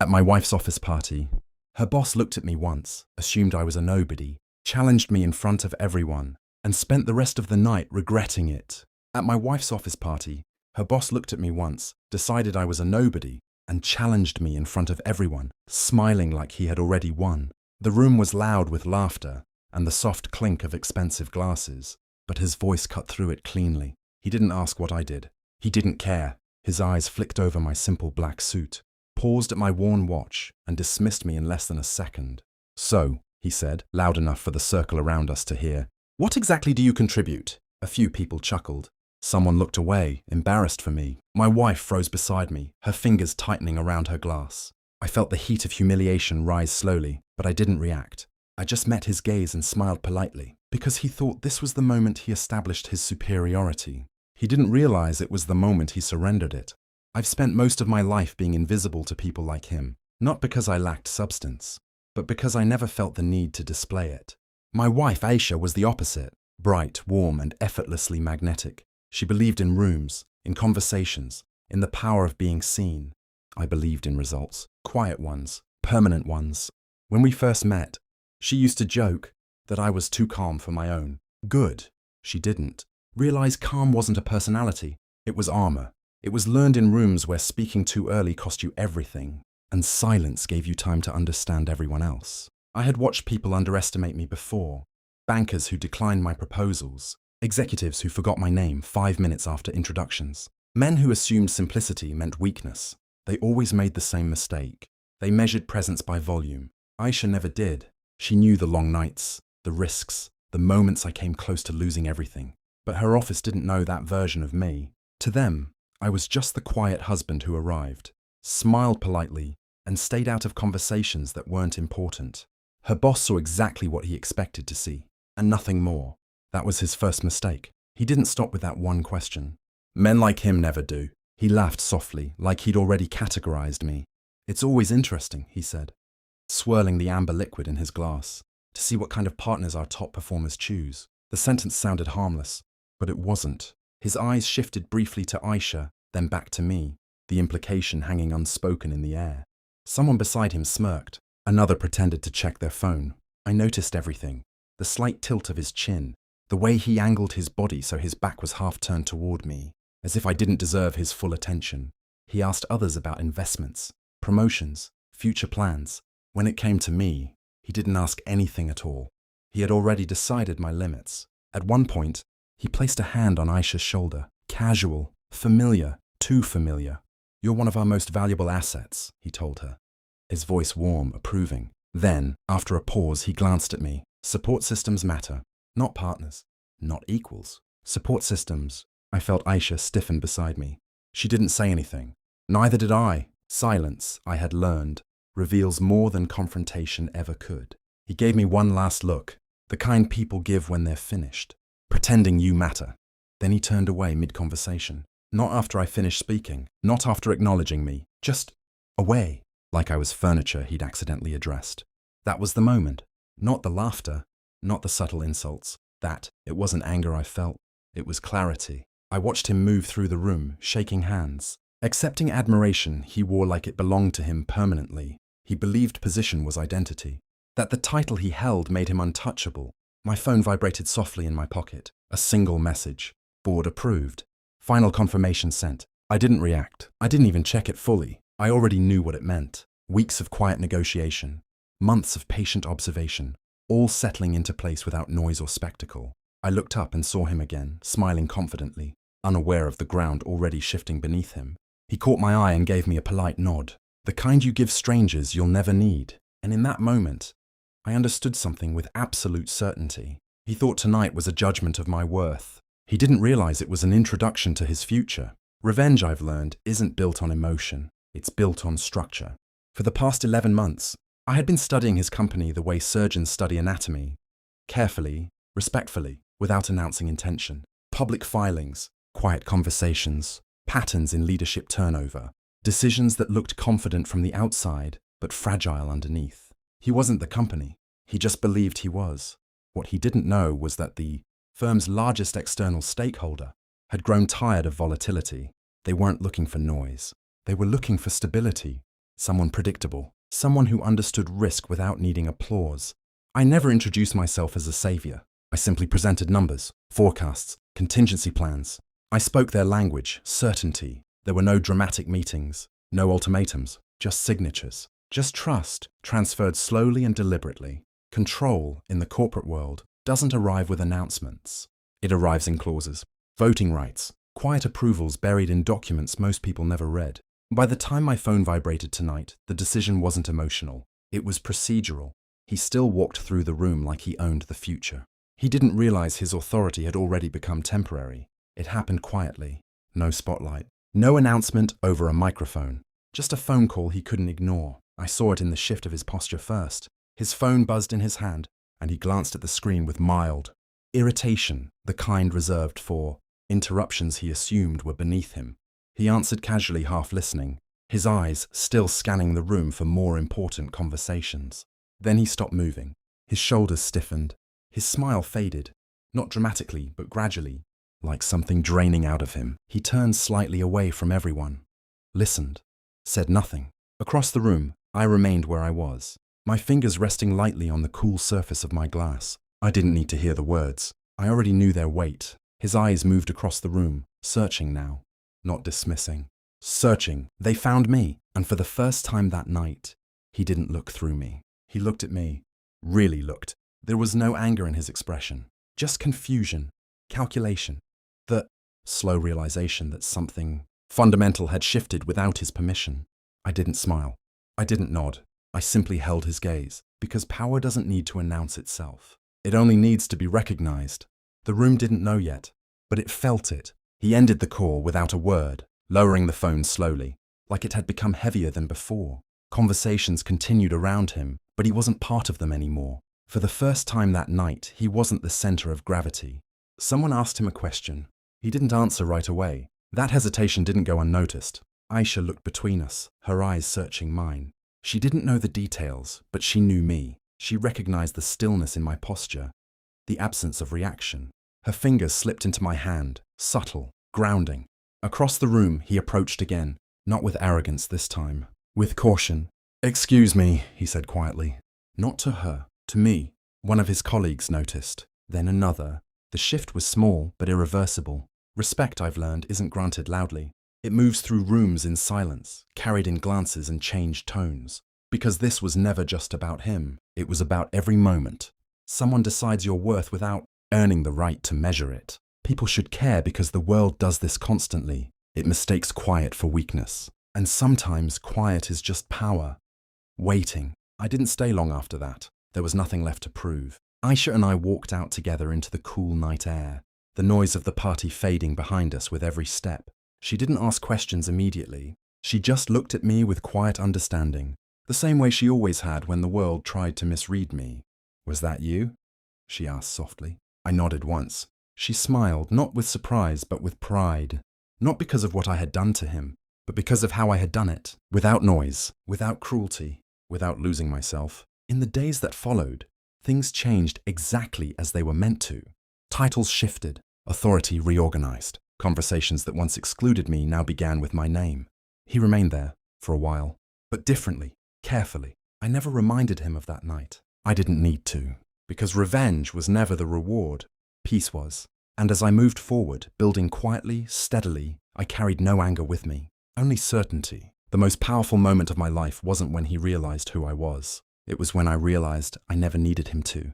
At my wife's office party, her boss looked at me once, assumed I was a nobody, challenged me in front of everyone, and spent the rest of the night regretting it. At my wife's office party, her boss looked at me once, decided I was a nobody, and challenged me in front of everyone, smiling like he had already won. The room was loud with laughter and the soft clink of expensive glasses, but his voice cut through it cleanly. He didn't ask what I did. He didn't care. His eyes flicked over my simple black suit, paused at my worn watch, and dismissed me in less than a second. "So," he said, loud enough for the circle around us to hear, "what exactly do you contribute?" A few people chuckled. Someone looked away, embarrassed for me. My wife froze beside me, her fingers tightening around her glass. I felt the heat of humiliation rise slowly, but I didn't react. I just met his gaze and smiled politely, because he thought this was the moment he established his superiority. He didn't realize it was the moment he surrendered it. I've spent most of my life being invisible to people like him, not because I lacked substance, but because I never felt the need to display it. My wife, Aisha, was the opposite, bright, warm, and effortlessly magnetic. She believed in rooms, in conversations, in the power of being seen. I believed in results, quiet ones, permanent ones. When we first met, she used to joke that I was too calm for my own good. She didn't realize calm wasn't a personality. It was armor. It was learned in rooms where speaking too early cost you everything, and silence gave you time to understand everyone else. I had watched people underestimate me before. Bankers who declined my proposals, executives who forgot my name 5 minutes after introductions, men who assumed simplicity meant weakness. They always made the same mistake. They measured presence by volume. Aisha never did. She knew the long nights, the risks, the moments I came close to losing everything. But her office didn't know that version of me. To them, I was just the quiet husband who arrived, smiled politely, and stayed out of conversations that weren't important. Her boss saw exactly what he expected to see, and nothing more. That was his first mistake. He didn't stop with that one question. Men like him never do. He laughed softly, like he'd already categorized me. "It's always interesting," he said, swirling the amber liquid in his glass, "to see what kind of partners our top performers choose." The sentence sounded harmless, but it wasn't. His eyes shifted briefly to Aisha, then back to me, the implication hanging unspoken in the air. Someone beside him smirked. Another pretended to check their phone. I noticed everything. The slight tilt of his chin, the way he angled his body so his back was half turned toward me, as if I didn't deserve his full attention. He asked others about investments, promotions, future plans. When it came to me, he didn't ask anything at all. He had already decided my limits. At one point, he placed a hand on Aisha's shoulder. Casual, familiar, too familiar. "You're one of our most valuable assets," he told her, his voice warm, approving. Then, after a pause, he glanced at me. "Support systems matter. Not partners. Not equals. Support systems." I felt Aisha stiffen beside me. She didn't say anything. Neither did I. Silence, I had learned, reveals more than confrontation ever could. He gave me one last look, the kind people give when they're finished, pretending you matter. Then he turned away mid-conversation. Not after I finished speaking, not after acknowledging me, just away, like I was furniture he'd accidentally addressed. That was the moment. Not the laughter, not the subtle insults. It wasn't anger I felt, it was clarity. I watched him move through the room, shaking hands. Accepting admiration he wore like it belonged to him permanently. He believed position was identity, that the title he held made him untouchable. My phone vibrated softly in my pocket. A single message. Board approved. Final confirmation sent. I didn't react. I didn't even check it fully. I already knew what it meant. Weeks of quiet negotiation. Months of patient observation. All settling into place without noise or spectacle. I looked up and saw him again, smiling confidently, unaware of the ground already shifting beneath him. He caught my eye and gave me a polite nod. The kind you give strangers you'll never need. And in that moment, I understood something with absolute certainty. He thought tonight was a judgment of my worth. He didn't realize it was an introduction to his future. Revenge, I've learned, isn't built on emotion. It's built on structure. For the past 11 months, I had been studying his company the way surgeons study anatomy. Carefully, respectfully, without announcing intention. Public filings, quiet conversations, patterns in leadership turnover, decisions that looked confident from the outside, but fragile underneath. He wasn't the company. He just believed he was. What he didn't know was that the firm's largest external stakeholder had grown tired of volatility. They weren't looking for noise. They were looking for stability. someone predictable, someone who understood risk without needing applause. I never introduced myself as a savior. I simply presented numbers, forecasts, contingency plans. I spoke their language, certainty. There were no dramatic meetings, no ultimatums, just signatures. Just trust, transferred slowly and deliberately. Control, in the corporate world, doesn't arrive with announcements. It arrives in clauses, voting rights, quiet approvals buried in documents most people never read. By the time my phone vibrated tonight, the decision wasn't emotional. It was procedural. He still walked through the room like he owned the future. He didn't realize his authority had already become temporary. It happened quietly. No spotlight. No announcement over a microphone. Just a phone call he couldn't ignore. I saw it in the shift of his posture first. His phone buzzed in his hand, and he glanced at the screen with mild irritation, the kind reserved for interruptions he assumed were beneath him. He answered casually, half listening, his eyes still scanning the room for more important conversations. Then he stopped moving. His shoulders stiffened. His smile faded, not dramatically, but gradually, like something draining out of him. He turned slightly away from everyone, listened, said nothing. Across the room, I remained where I was, my fingers resting lightly on the cool surface of my glass. I didn't need to hear the words. I already knew their weight. His eyes moved across the room, searching now, not dismissing. Searching. They found me, and for the first time that night, he didn't look through me. He looked at me, really looked. There was no anger in his expression, just confusion, calculation, the slow realization that something fundamental had shifted without his permission. I didn't smile. I didn't nod. I simply held his gaze, because power doesn't need to announce itself. It only needs to be recognized. The room didn't know yet, but it felt it. He ended the call without a word, lowering the phone slowly, like it had become heavier than before. Conversations continued around him, but he wasn't part of them anymore. For the first time that night, he wasn't the center of gravity. Someone asked him a question. He didn't answer right away. That hesitation didn't go unnoticed. Aisha looked between us, her eyes searching mine. She didn't know the details, but she knew me. She recognized the stillness in my posture, the absence of reaction. Her fingers slipped into my hand, subtle, grounding. Across the room, he approached again, not with arrogance this time, with caution. "Excuse me," he said quietly. Not to her, to me. One of his colleagues noticed, then another. The shift was small, but irreversible. Respect, I've learned, isn't granted loudly. It moves through rooms in silence, carried in glances and changed tones. Because this was never just about him. It was about every moment. Someone decides your worth without earning the right to measure it. People should care because the world does this constantly. It mistakes quiet for weakness. And sometimes quiet is just power. Waiting. I didn't stay long after that. There was nothing left to prove. Aisha and I walked out together into the cool night air, the noise of the party fading behind us with every step. She didn't ask questions immediately. She just looked at me with quiet understanding, the same way she always had when the world tried to misread me. "Was that you?" she asked softly. I nodded once. She smiled, not with surprise, but with pride. Not because of what I had done to him, but because of how I had done it. Without noise, without cruelty, without losing myself. In the days that followed, things changed exactly as they were meant to. Titles shifted, authority reorganized. Conversations that once excluded me now began with my name. He remained there, for a while, but differently, carefully. I never reminded him of that night. I didn't need to, because revenge was never the reward. Peace was. And as I moved forward, building quietly, steadily, I carried no anger with me, only certainty. The most powerful moment of my life wasn't when he realized who I was. It was when I realized I never needed him to.